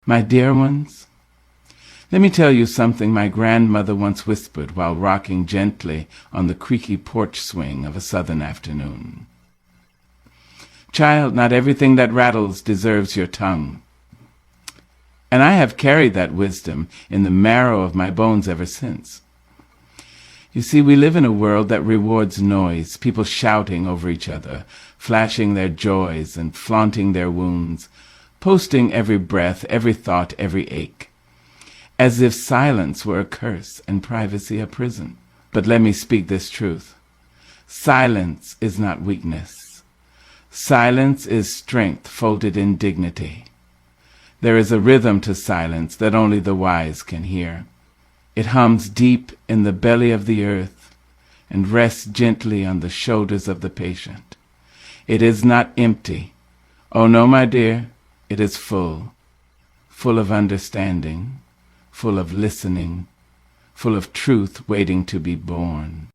My dear ones, let me tell you something my grandmother once whispered while rocking gently on the creaky porch swing of a southern afternoon. Child, not everything that rattles deserves your tongue. And I have carried that wisdom in the marrow of my bones ever since. You see, we live in a world that rewards noise, people shouting over each other, flashing their joys and flaunting their wounds, posting every breath, every thought, every ache, as if silence were a curse and privacy a prison. But let me speak this truth. Silence is not weakness. Silence is strength folded in dignity. There is a rhythm to silence that only the wise can hear. It hums deep in the belly of the earth and rests gently on the shoulders of the patient. It is not empty. Oh no, my dear, it is full of understanding, full of listening, full of truth waiting to be born.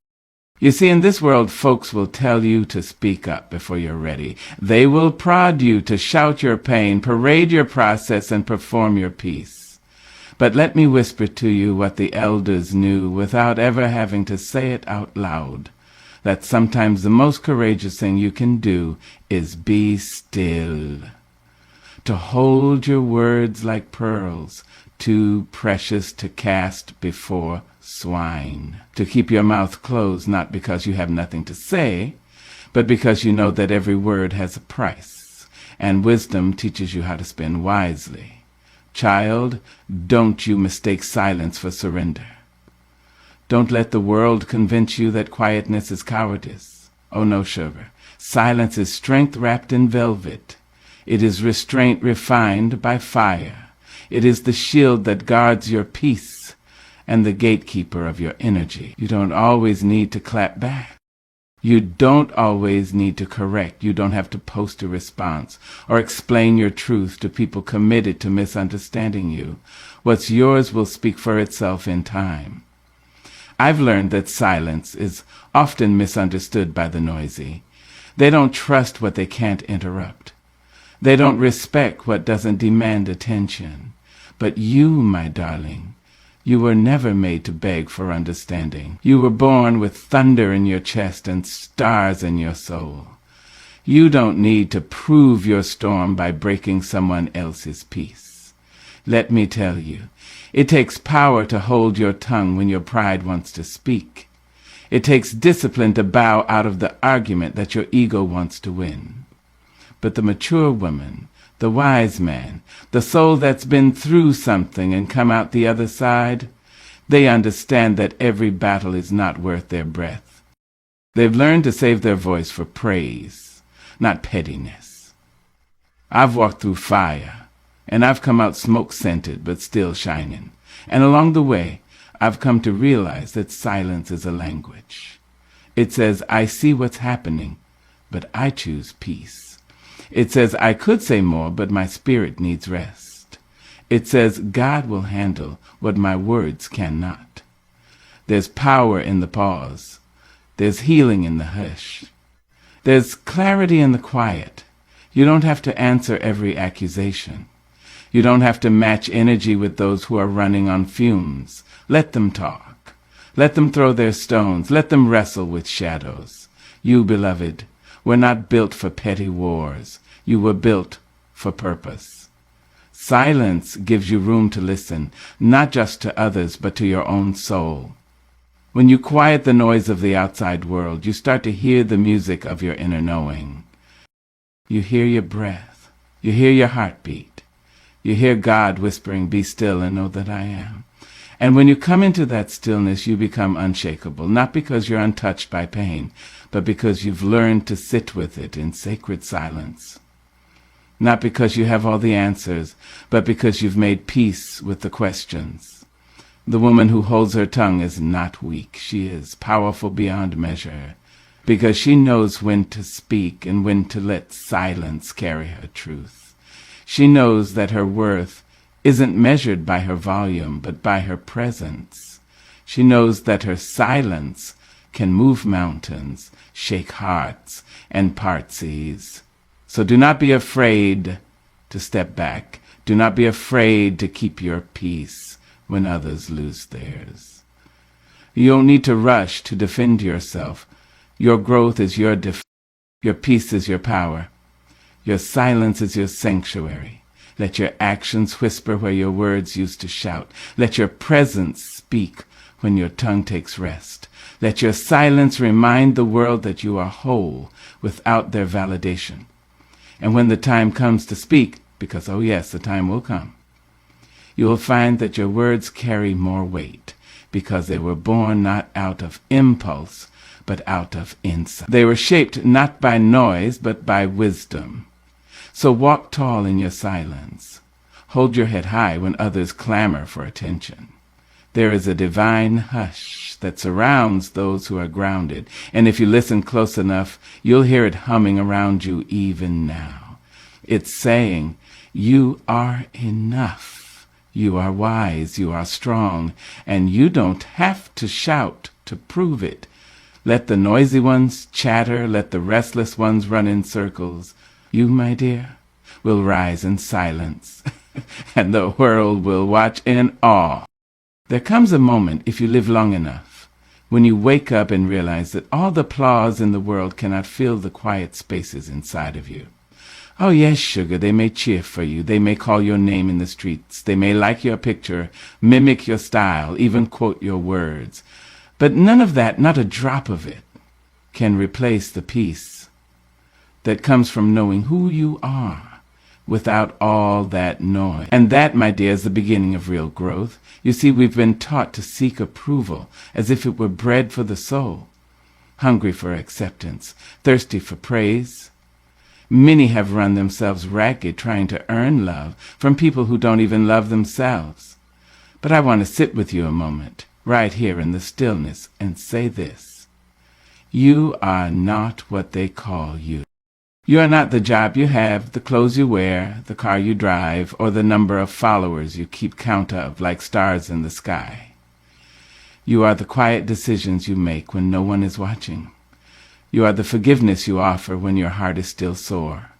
You see, in this world, folks will tell you to speak up before you're ready. They will prod you to shout your pain, parade your process, and perform your piece. But let me whisper to you what the elders knew without ever having to say it out loud, that sometimes the most courageous thing you can do is be still. To hold your words like pearls, too precious to cast before swine. To keep your mouth closed, not because you have nothing to say, but because you know that every word has a price, and wisdom teaches you how to spend wisely. Child, don't you mistake silence for surrender. Don't let the world convince you that quietness is cowardice. Oh no, sugar. Silence is strength wrapped in velvet. It is restraint refined by fire. It is the shield that guards your peace and the gatekeeper of your energy. You don't always need to clap back. You don't always need to correct. You don't have to post a response or explain your truth to people committed to misunderstanding you. What's yours will speak for itself in time. I've learned that silence is often misunderstood by the noisy. They don't trust what they can't interrupt. They don't respect what doesn't demand attention. But you, my darling, you were never made to beg for understanding. You were born with thunder in your chest and stars in your soul. You don't need to prove your storm by breaking someone else's peace. Let me tell you, it takes power to hold your tongue when your pride wants to speak. It takes discipline to bow out of the argument that your ego wants to win. But the mature woman, the wise man, the soul that's been through something and come out the other side, they understand that every battle is not worth their breath. They've learned to save their voice for praise, not pettiness. I've walked through fire, and I've come out smoke-scented but still shining. And along the way, I've come to realize that silence is a language. It says, I see what's happening, but I choose peace. It says, I could say more, but my spirit needs rest. It says, God will handle what my words cannot. There's power in the pause. There's healing in the hush. There's clarity in the quiet. You don't have to answer every accusation. You don't have to match energy with those who are running on fumes. Let them talk. Let them throw their stones. Let them wrestle with shadows. You, beloved, were not built for petty wars. You were built for purpose. Silence gives you room to listen, not just to others, but to your own soul. When you quiet the noise of the outside world, you start to hear the music of your inner knowing. You hear your breath. You hear your heartbeat. You hear God whispering, be still and know that I am. And when you come into that stillness, you become unshakable, not because you're untouched by pain, but because you've learned to sit with it in sacred silence. Not because you have all the answers, but because you've made peace with the questions. The woman who holds her tongue is not weak. She is powerful beyond measure, because she knows when to speak and when to let silence carry her truth. She knows that her worth isn't measured by her volume, but by her presence. She knows that her silence can move mountains, shake hearts, and part seas. So do not be afraid to step back. Do not be afraid to keep your peace when others lose theirs. You don't need to rush to defend yourself. Your growth is your defense. Your peace is your power. Your silence is your sanctuary. Let your actions whisper where your words used to shout. Let your presence speak when your tongue takes rest. Let your silence remind the world that you are whole without their validation. And when the time comes to speak, because, oh yes, the time will come, you will find that your words carry more weight because they were born not out of impulse, but out of insight. They were shaped not by noise, but by wisdom. So walk tall in your silence. Hold your head high when others clamor for attention. There is a divine hush that surrounds those who are grounded, and if you listen close enough, you'll hear it humming around you even now. It's saying, you are enough. You are wise, you are strong, and you don't have to shout to prove it. Let the noisy ones chatter, let the restless ones run in circles. You, my dear, will rise in silence, and the world will watch in awe. There comes a moment, if you live long enough, when you wake up and realize that all the applause in the world cannot fill the quiet spaces inside of you. Oh yes, sugar, they may cheer for you, they may call your name in the streets, they may like your picture, mimic your style, even quote your words. But none of that, not a drop of it, can replace the peace that comes from knowing who you are without all that noise. And that, my dear, is the beginning of real growth. You see, we've been taught to seek approval as if it were bread for the soul, hungry for acceptance, thirsty for praise. Many have run themselves ragged trying to earn love from people who don't even love themselves. But I want to sit with you a moment, right here in the stillness, and say this. You are not what they call you. You are not the job you have, the clothes you wear, the car you drive, or the number of followers you keep count of like stars in the sky. You are the quiet decisions you make when no one is watching. You are the forgiveness you offer when your heart is still sore.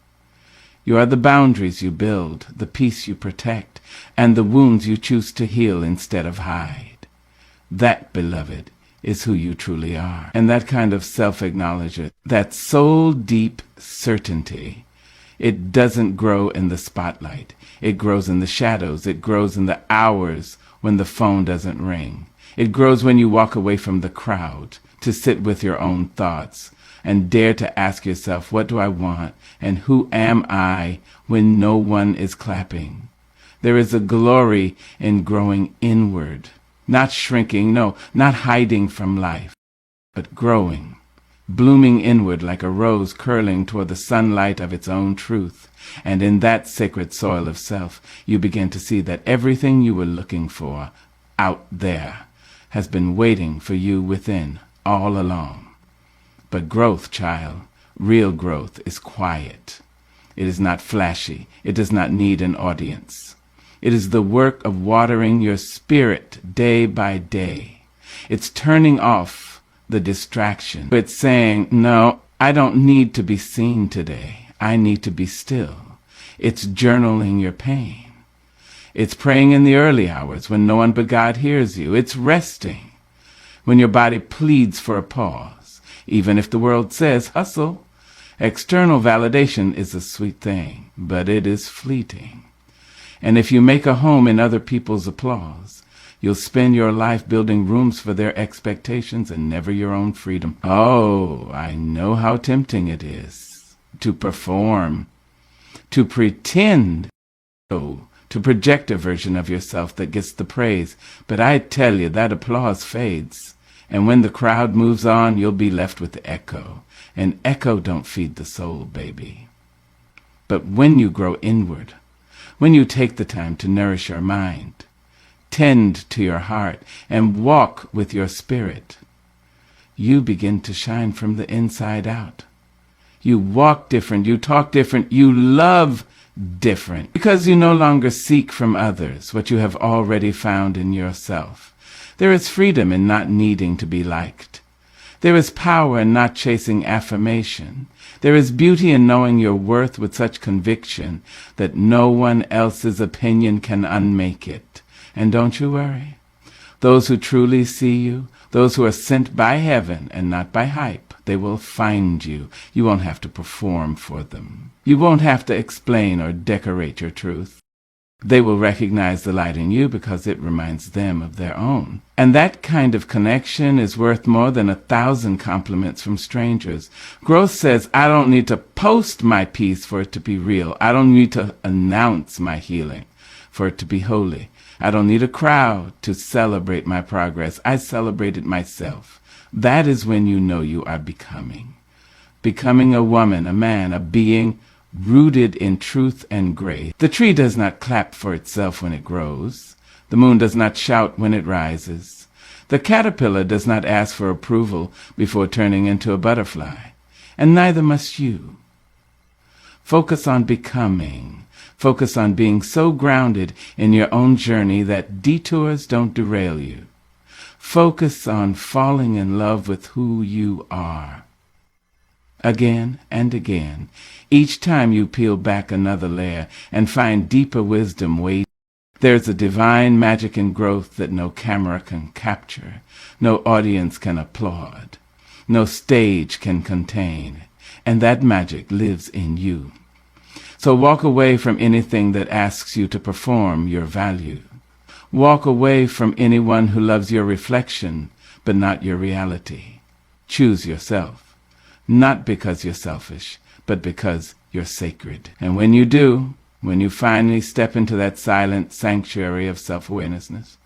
You are the boundaries you build, the peace you protect, and the wounds you choose to heal instead of hide. That, beloved, is who you truly are. And that kind of self-acknowledgement, that soul-deep certainty, it doesn't grow in the spotlight. It grows in the shadows. It grows in the hours when the phone doesn't ring. It grows when you walk away from the crowd to sit with your own thoughts and dare to ask yourself, what do I want and who am I when no one is clapping? There is a glory in growing inward, not shrinking, no, not hiding from life, but growing, blooming inward like a rose curling toward the sunlight of its own truth. And in that sacred soil of self, you begin to see that everything you were looking for out there has been waiting for you within all along. But growth, child, real growth is quiet. It is not flashy. It does not need an audience. It is the work of watering your spirit day by day. It's turning off the distraction. It's saying, no, I don't need to be seen today. I need to be still. It's journaling your pain. It's praying in the early hours when no one but God hears you. It's resting when your body pleads for a pause. Even if the world says, hustle. External validation is a sweet thing, but it is fleeting. And if you make a home in other people's applause, you'll spend your life building rooms for their expectations and never your own freedom. Oh, I know how tempting it is to perform, to pretend, to project a version of yourself that gets the praise. But I tell you, that applause fades. And when the crowd moves on, you'll be left with the echo. And echo don't feed the soul, baby. But when you grow inward, when you take the time to nourish your mind, tend to your heart, and walk with your spirit, you begin to shine from the inside out. You walk different, you talk different, you love different, because you no longer seek from others what you have already found in yourself. There is freedom in not needing to be liked. There is power in not chasing affirmation. There is beauty in knowing your worth with such conviction that no one else's opinion can unmake it. And don't you worry. Those who truly see you, those who are sent by heaven and not by hype, they will find you. You won't have to perform for them. You won't have to explain or decorate your truth. They will recognize the light in you because it reminds them of their own. And that kind of connection is worth more than 1,000 compliments from strangers. Growth says, I don't need to post my peace for it to be real. I don't need to announce my healing for it to be holy. I don't need a crowd to celebrate my progress. I celebrate it myself. That is when you know you are becoming. Becoming a woman, a man, a being rooted in truth and grace. The tree does not clap for itself when it grows. The moon does not shout when it rises. The caterpillar does not ask for approval before turning into a butterfly. And neither must you. Focus on becoming. Focus on being so grounded in your own journey that detours don't derail you. Focus on falling in love with who you are. Again and again, each time you peel back another layer and find deeper wisdom waiting. There's a divine magic in growth that no camera can capture, no audience can applaud, no stage can contain, and that magic lives in you. So walk away from anything that asks you to perform your value. Walk away from anyone who loves your reflection, but not your reality. Choose yourself. Not because you're selfish, but because you're sacred. And when you do, when you finally step into that silent sanctuary of self-awarenessness,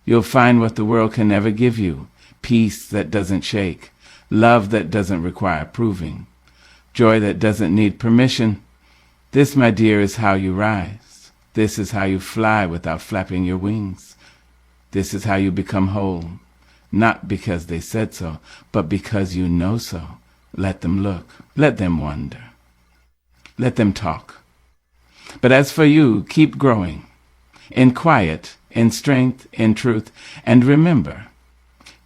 you'll find what the world can never give you: peace that doesn't shake, love that doesn't require proving, joy that doesn't need permission. This, my dear, is how you rise. This is how you fly without flapping your wings. This is how you become whole, not because they said so, but because you know so. Let them look. Let them wonder. Let them talk. But as for you, keep growing. In quiet, in strength, in truth. And remember,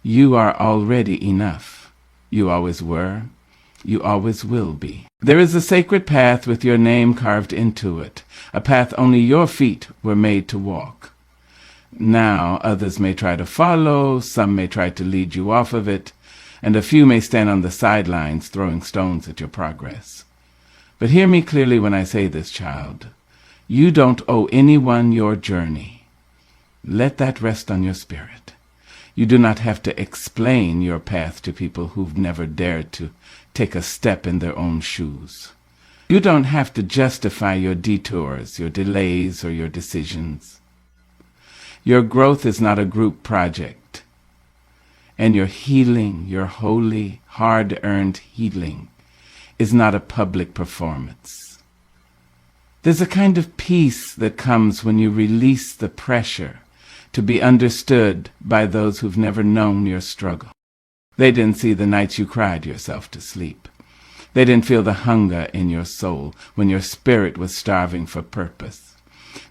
you are already enough. You always were. You always will be. There is a sacred path with your name carved into it. A path only your feet were made to walk. Now, others may try to follow. Some may try to lead you off of it. And a few may stand on the sidelines throwing stones at your progress. But hear me clearly when I say this, child. You don't owe anyone your journey. Let that rest on your spirit. You do not have to explain your path to people who've never dared to take a step in their own shoes. You don't have to justify your detours, your delays, or your decisions. Your growth is not a group project. And your healing, your holy, hard-earned healing, is not a public performance. There's a kind of peace that comes when you release the pressure to be understood by those who've never known your struggle. They didn't see the nights you cried yourself to sleep. They didn't feel the hunger in your soul when your spirit was starving for purpose.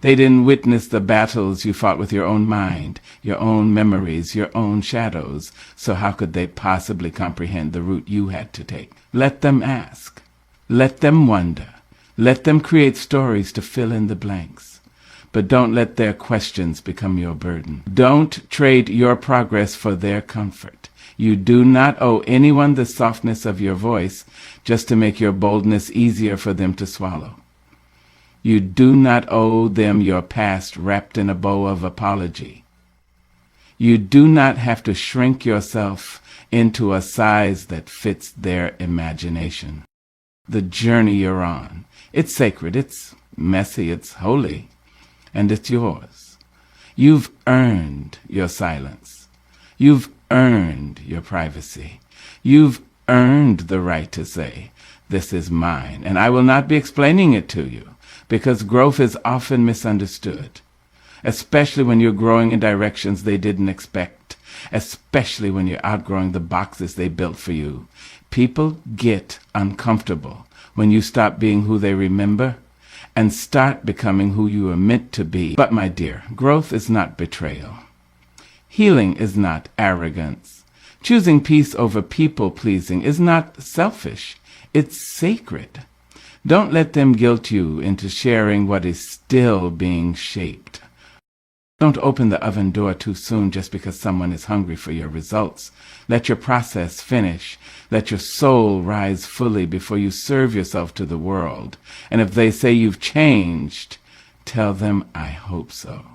They didn't witness the battles you fought with your own mind, your own memories, your own shadows. So how could they possibly comprehend the route you had to take? Let them ask. Let them wonder. Let them create stories to fill in the blanks. But don't let their questions become your burden. Don't trade your progress for their comfort. You do not owe anyone the softness of your voice just to make your boldness easier for them to swallow. You do not owe them your past wrapped in a bow of apology. You do not have to shrink yourself into a size that fits their imagination. The journey you're on, it's sacred, it's messy, it's holy, and it's yours. You've earned your silence. You've earned your privacy. You've earned the right to say, this is mine, and I will not be explaining it to you. Because growth is often misunderstood, especially when you're growing in directions they didn't expect, especially when you're outgrowing the boxes they built for you. People get uncomfortable when you stop being who they remember and start becoming who you are meant to be. But my dear, growth is not betrayal. Healing is not arrogance. Choosing peace over people-pleasing is not selfish. It's sacred. Don't let them guilt you into sharing what is still being shaped. Don't open the oven door too soon just because someone is hungry for your results. Let your process finish. Let your soul rise fully before you serve yourself to the world. And if they say you've changed, tell them, I hope so.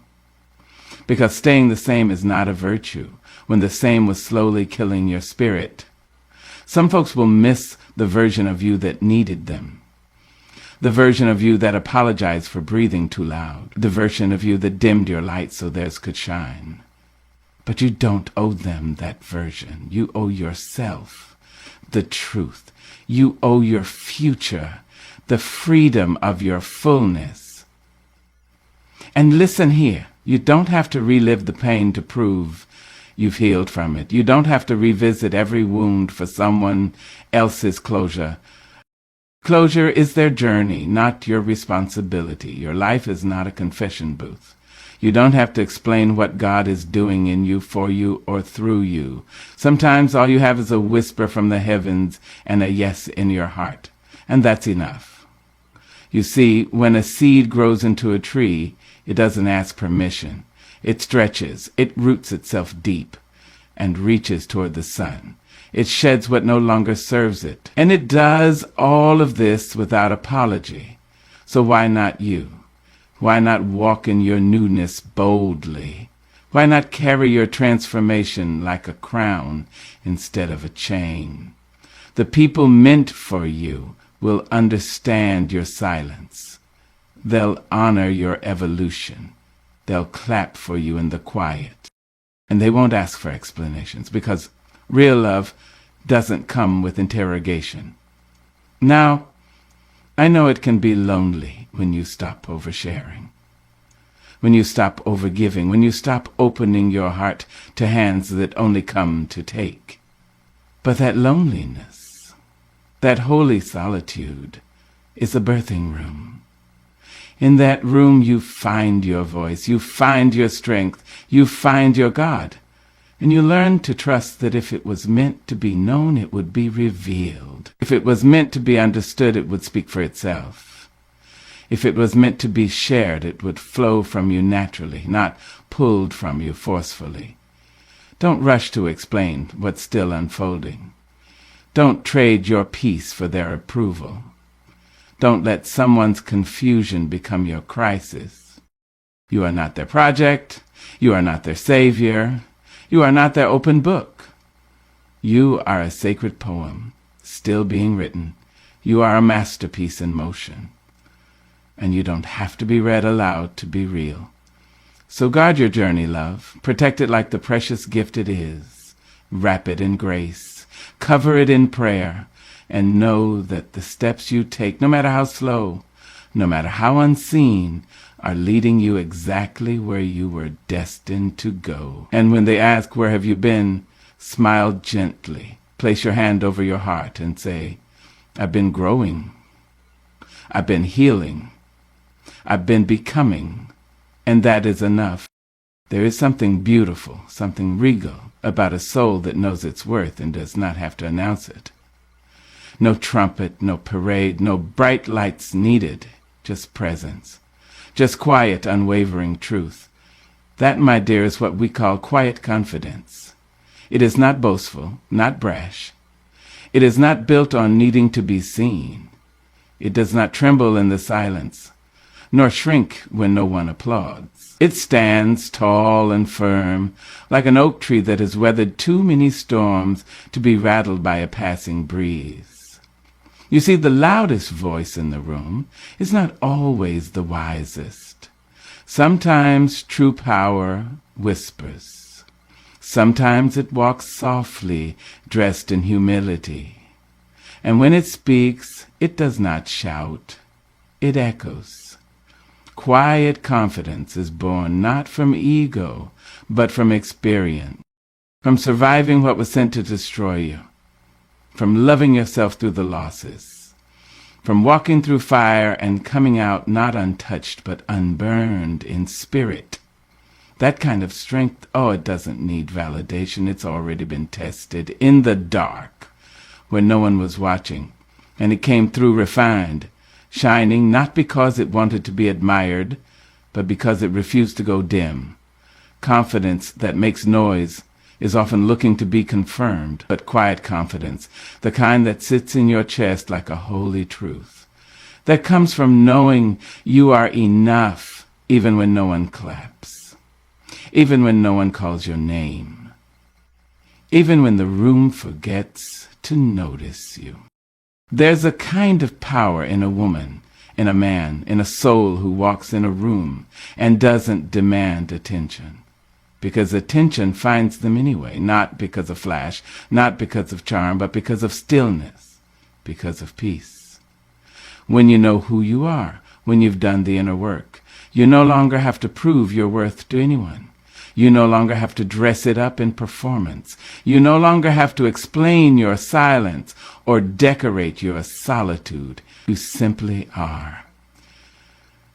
Because staying the same is not a virtue when the same was slowly killing your spirit. Some folks will miss the version of you that needed them. The version of you that apologized for breathing too loud. The version of you that dimmed your light so theirs could shine. But you don't owe them that version. You owe yourself the truth. You owe your future the freedom of your fullness. And listen here. You don't have to relive the pain to prove you've healed from it. You don't have to revisit every wound for someone else's closure. Closure is their journey, not your responsibility. Your life is not a confession booth. You don't have to explain what God is doing in you, for you, or through you. Sometimes all you have is a whisper from the heavens and a yes in your heart. And that's enough. You see, when a seed grows into a tree, it doesn't ask permission. It stretches, it roots itself deep, and reaches toward the sun. It sheds what no longer serves it. And it does all of this without apology. So why not you? Why not walk in your newness boldly? Why not carry your transformation like a crown instead of a chain? The people meant for you will understand your silence. They'll honor your evolution. They'll clap for you in the quiet. And they won't ask for explanations, because real love doesn't come with interrogation. Now, I know it can be lonely when you stop oversharing, when you stop overgiving, when you stop opening your heart to hands that only come to take. But that loneliness, that holy solitude, is a birthing room. In that room you find your voice, you find your strength, you find your God. And you learn to trust that if it was meant to be known, it would be revealed. If it was meant to be understood, it would speak for itself. If it was meant to be shared, it would flow from you naturally, not pulled from you forcefully. Don't rush to explain what's still unfolding. Don't trade your peace for their approval. Don't let someone's confusion become your crisis. You are not their project. You are not their savior. You are not their open book. You are a sacred poem, still being written. You are a masterpiece in motion. And you don't have to be read aloud to be real. So guard your journey, love. Protect it like the precious gift it is. Wrap it in grace. Cover it in prayer. And know that the steps you take, no matter how slow, no matter how unseen, are leading you exactly where you were destined to go. And when they ask, where have you been? Smile gently. Place your hand over your heart and say, I've been growing. I've been healing. I've been becoming. And that is enough. There is something beautiful, something regal about a soul that knows its worth and does not have to announce it. No trumpet, no parade, no bright lights needed, just presence. Just quiet, unwavering truth. That, my dear, is what we call quiet confidence. It is not boastful, not brash. It is not built on needing to be seen. It does not tremble in the silence, nor shrink when no one applauds. It stands tall and firm, like an oak tree that has weathered too many storms to be rattled by a passing breeze. You see, the loudest voice in the room is not always the wisest. Sometimes true power whispers. Sometimes it walks softly, dressed in humility. And when it speaks, it does not shout. It echoes. Quiet confidence is born not from ego, but from experience, from surviving what was sent to destroy you, from loving yourself through the losses, from walking through fire and coming out not untouched but unburned in spirit. That kind of strength, it doesn't need validation. It's already been tested in the dark when no one was watching. And it came through refined, shining not because it wanted to be admired, but because it refused to go dim. Confidence that makes noise is often looking to be confirmed, but quiet confidence, the kind that sits in your chest like a holy truth, that comes from knowing you are enough even when no one claps, even when no one calls your name, even when the room forgets to notice you. There's a kind of power in a woman, in a man, in a soul who walks in a room and doesn't demand attention. Because attention finds them anyway, not because of flash, not because of charm, but because of stillness, because of peace. When you know who you are, when you've done the inner work, you no longer have to prove your worth to anyone. You no longer have to dress it up in performance. You no longer have to explain your silence or decorate your solitude. You simply are.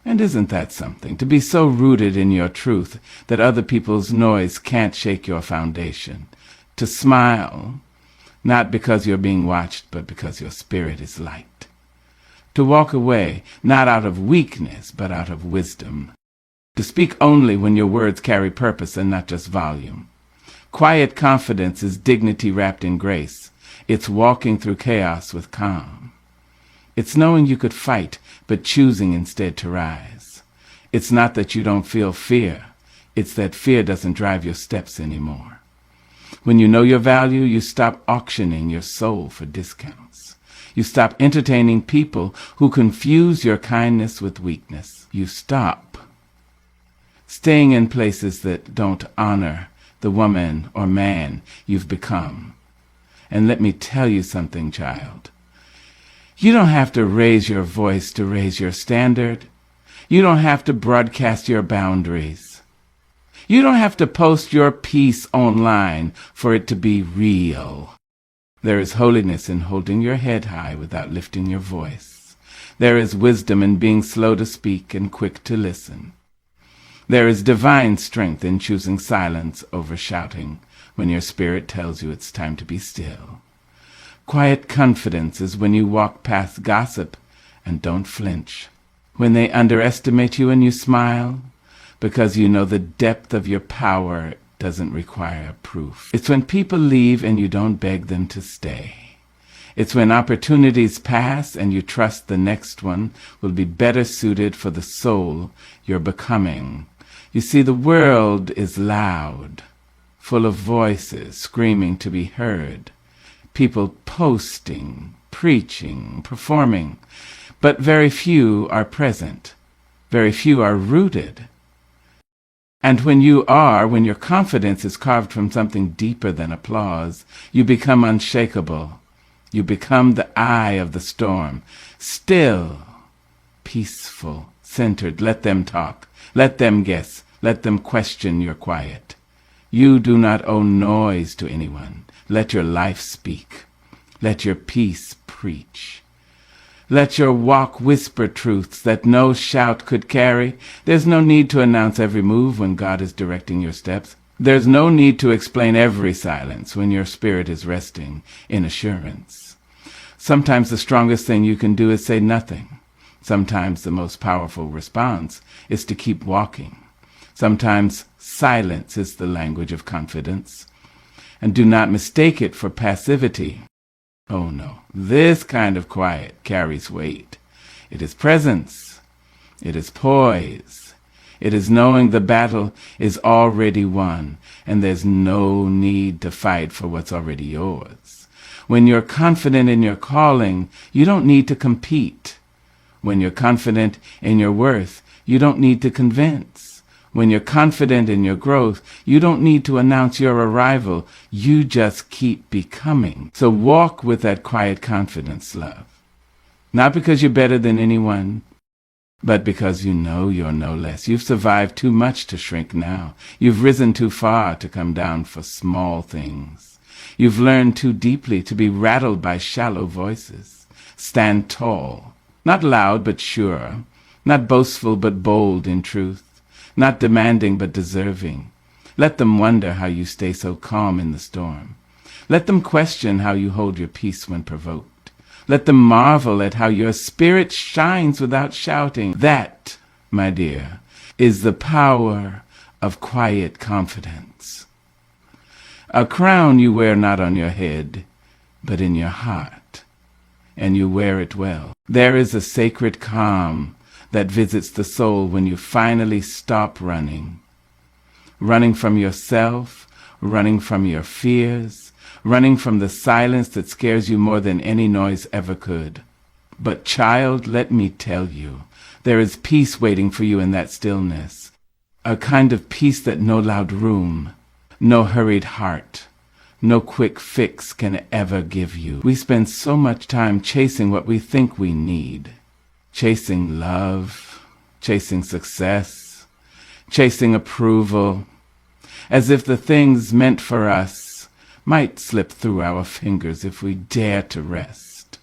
And isn't that something, to be so rooted in your truth that other people's noise can't shake your foundation? To smile, not because you're being watched, but because your spirit is light. To walk away, not out of weakness, but out of wisdom. To speak only when your words carry purpose and not just volume. Quiet confidence is dignity wrapped in grace. It's walking through chaos with calm. It's knowing you could fight, but choosing instead to rise. It's not that you don't feel fear. It's that fear doesn't drive your steps anymore. When you know your value, you stop auctioning your soul for discounts. You stop entertaining people who confuse your kindness with weakness. You stop staying in places that don't honor the woman or man you've become. And let me tell you something, child. You don't have to raise your voice to raise your standard. You don't have to broadcast your boundaries. You don't have to post your peace online for it to be real. There is holiness in holding your head high without lifting your voice. There is wisdom in being slow to speak and quick to listen. There is divine strength in choosing silence over shouting when your spirit tells you it's time to be still. Quiet confidence is when you walk past gossip and don't flinch. When they underestimate you and you smile, because you know the depth of your power doesn't require proof. It's when people leave and you don't beg them to stay. It's when opportunities pass and you trust the next one will be better suited for the soul you're becoming. You see, the world is loud, full of voices screaming to be heard. People posting, preaching, performing, but very few are present. Very few are rooted. And when your confidence is carved from something deeper than applause, you become unshakable. You become the eye of the storm, still, peaceful, centered. Let them talk. Let them guess. Let them question your quiet. You do not owe noise to anyone. Let your life speak. Let your peace preach. Let your walk whisper truths that no shout could carry. There's no need to announce every move when God is directing your steps. There's no need to explain every silence when your spirit is resting in assurance. Sometimes the strongest thing you can do is say nothing. Sometimes the most powerful response is to keep walking. Sometimes silence is the language of confidence. And do not mistake it for passivity. Oh no, this kind of quiet carries weight. It is presence. It is poise. It is knowing the battle is already won, and there's no need to fight for what's already yours. When you're confident in your calling, you don't need to compete. When you're confident in your worth, you don't need to convince. When you're confident in your growth, you don't need to announce your arrival. You just keep becoming. So walk with that quiet confidence, love. Not because you're better than anyone, but because you know you're no less. You've survived too much to shrink now. You've risen too far to come down for small things. You've learned too deeply to be rattled by shallow voices. Stand tall, not loud but sure, not boastful but bold in truth. not demanding but deserving. Let them wonder how you stay so calm in the storm. Let them question how you hold your peace when provoked. Let them marvel at how your spirit shines without shouting. That, my dear, is the power of quiet confidence. A crown you wear not on your head, but in your heart, and you wear it well. There is a sacred calm that visits the soul when you finally stop running. Running from yourself, running from your fears, running from the silence that scares you more than any noise ever could. But child, let me tell you, there is peace waiting for you in that stillness. A kind of peace that no loud room, no hurried heart, no quick fix can ever give you. We spend so much time chasing what we think we need. Chasing love, chasing success, chasing approval, as if the things meant for us might slip through our fingers if we dare to rest.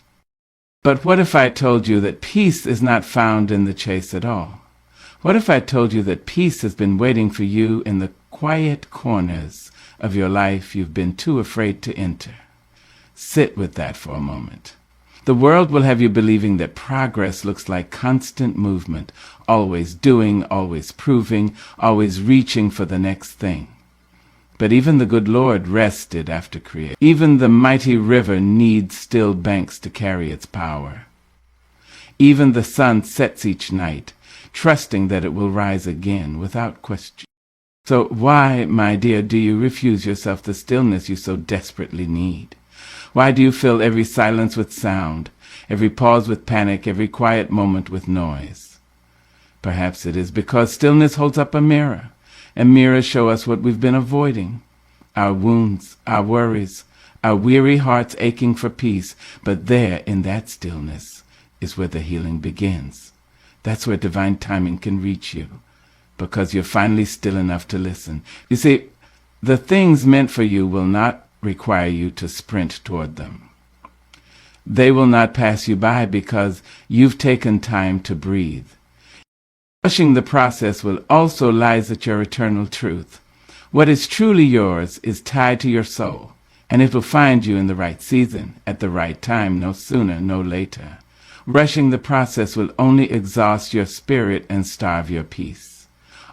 But what if I told you that peace is not found in the chase at all? What if I told you that peace has been waiting for you in the quiet corners of your life you've been too afraid to enter? Sit with that for a moment. The world will have you believing that progress looks like constant movement, always doing, always proving, always reaching for the next thing. But even the good Lord rested after creation. Even the mighty river needs still banks to carry its power. Even the sun sets each night, trusting that it will rise again without question. So why, my dear, do you refuse yourself the stillness you so desperately need? Why do you fill every silence with sound, every pause with panic, every quiet moment with noise? Perhaps it is because stillness holds up a mirror, and mirrors show us what we've been avoiding, our wounds, our worries, our weary hearts aching for peace. But there, in that stillness, is where the healing begins. That's where divine timing can reach you, because you're finally still enough to listen. You see, the things meant for you will not require you to sprint toward them. They will not pass you by because you've taken time to breathe. Rushing the process will also lies at your eternal truth. What is truly yours is tied to your soul, and it will find you in the right season, at the right time, no sooner, no later. Rushing the process will only exhaust your spirit and starve your peace.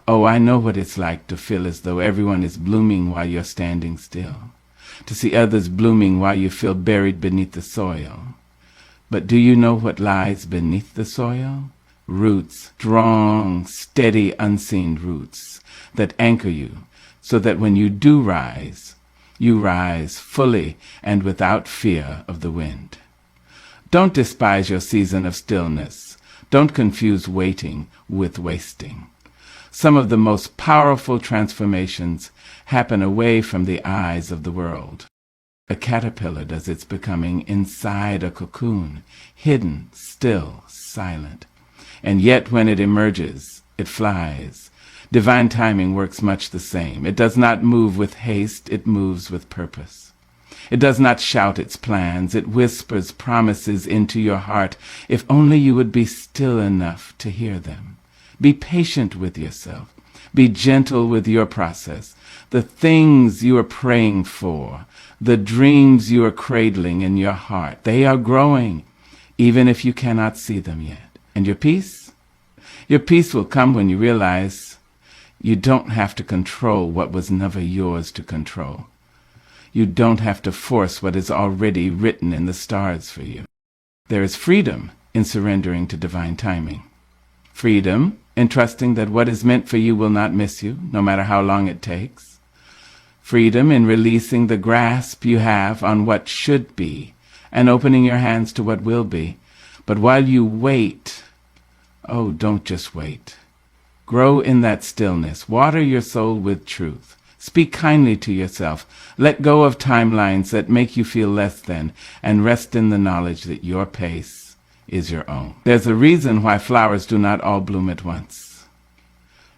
Oh, I know what it's like to feel as though everyone is blooming while you're standing still, to see others blooming while you feel buried beneath the soil. But do you know what lies beneath the soil? Roots, strong, steady, unseen roots that anchor you so that when you do rise, you rise fully and without fear of the wind. Don't despise your season of stillness. Don't confuse waiting with wasting. Some of the most powerful transformations happen away from the eyes of the world. A caterpillar does its becoming inside a cocoon, hidden, still, silent. And yet when it emerges, it flies. Divine timing works much the same. It does not move with haste, it moves with purpose. It does not shout its plans, it whispers promises into your heart, if only you would be still enough to hear them. Be patient with yourself. Be gentle with your process. The things you are praying for, the dreams you are cradling in your heart, they are growing, even if you cannot see them yet. And your peace? Your peace will come when you realize you don't have to control what was never yours to control. You don't have to force what is already written in the stars for you. There is freedom in surrendering to divine timing. Freedom in trusting that what is meant for you will not miss you, no matter how long it takes. Freedom in releasing the grasp you have on what should be and opening your hands to what will be. But while you wait, oh, don't just wait. Grow in that stillness. Water your soul with truth. Speak kindly to yourself. Let go of timelines that make you feel less than, and rest in the knowledge that your pace is your own. There's a reason why flowers do not all bloom at once.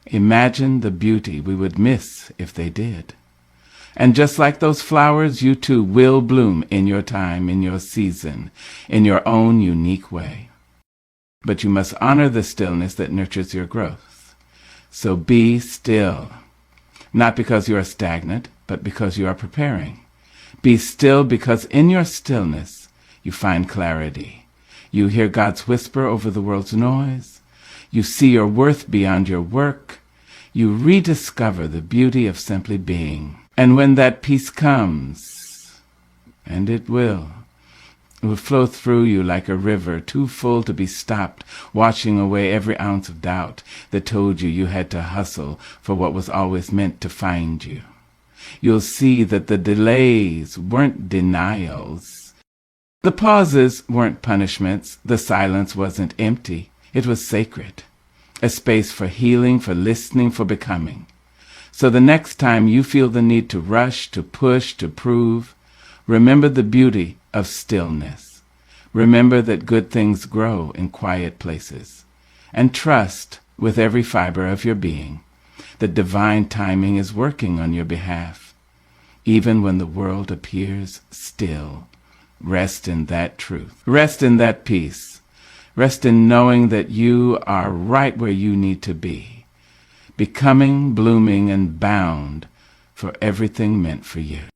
Imagine the beauty we would miss if they did. And just like those flowers, you too will bloom in your time, in your season, in your own unique way. But you must honor the stillness that nurtures your growth. So be still, not because you are stagnant, but because you are preparing. Be still because in your stillness you find clarity. You hear God's whisper over the world's noise. You see your worth beyond your work. You rediscover the beauty of simply being. And when that peace comes, and it will flow through you like a river, too full to be stopped, washing away every ounce of doubt that told you had to hustle for what was always meant to find you. You'll see that the delays weren't denials. The pauses weren't punishments. The silence wasn't empty. It was sacred. A space for healing, for listening, for becoming. So the next time you feel the need to rush, to push, to prove, remember the beauty of stillness. Remember that good things grow in quiet places. And trust with every fiber of your being that divine timing is working on your behalf. Even when the world appears still, rest in that truth. Rest in that peace. Rest in knowing that you are right where you need to be, becoming, blooming, and bound for everything meant for you.